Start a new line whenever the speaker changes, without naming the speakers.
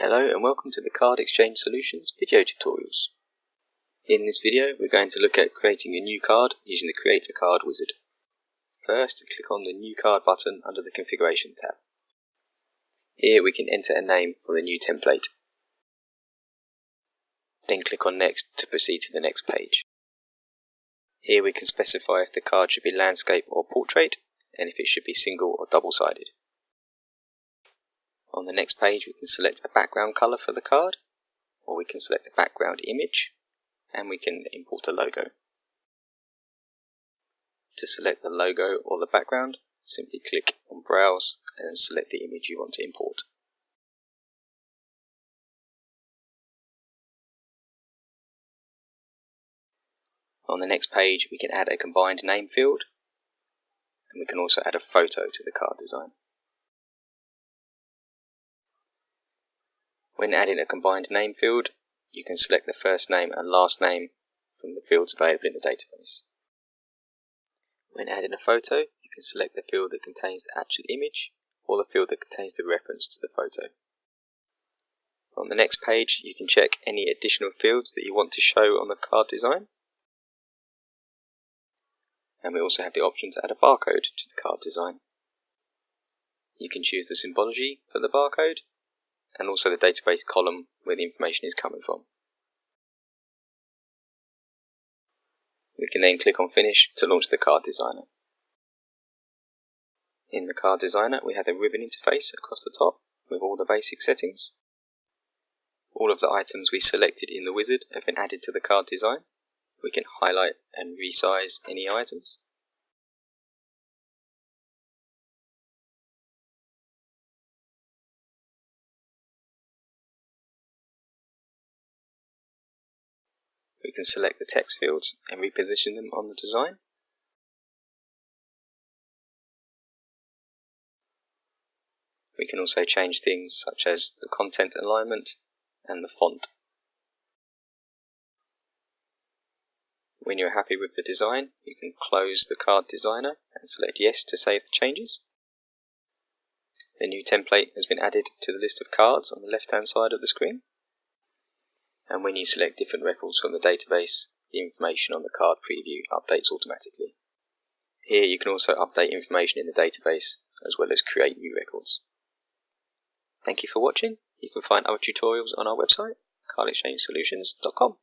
Hello and welcome to the CardExchange Solutions video tutorials. In this video we're going to look at creating a new card using the Create a Card wizard. First, click on the New Card button under the Configuration tab. Here we can enter a name for the new template. Then click on Next to proceed to the next page. Here we can specify if the card should be landscape or portrait, and if it should be single or double-sided. On the next page we can select a background colour for the card, or we can select a background image, and we can import a logo. To select the logo or the background, simply click on Browse and then select the image you want to import. On the next page we can add a combined name field, and we can also add a photo to the card design. When adding a combined name field, you can select the first name and last name from the fields available in the database. When adding a photo, you can select the field that contains the actual image or the field that contains the reference to the photo. On the next page, you can check any additional fields that you want to show on the card design. And we also have the option to add a barcode to the card design. You can choose the symbology for the barcode, and also the database column where the information is coming from. We can then click on Finish to launch the card designer. In the card designer we have a ribbon interface across the top with all the basic settings. All of the items we selected in the wizard have been added to the card design. We can highlight and resize any items. We can select the text fields and reposition them on the design. We can also change things such as the content alignment and the font. When you're happy with the design, you can close the card designer and select Yes to save the changes. The new template has been added to the list of cards on the left hand side of the screen. And when you select different records from the database, the information on the card preview updates automatically. Here you can also update information in the database as well as create new records. Thank you for watching. You can find other tutorials on our website, cardexchangesolutions.com.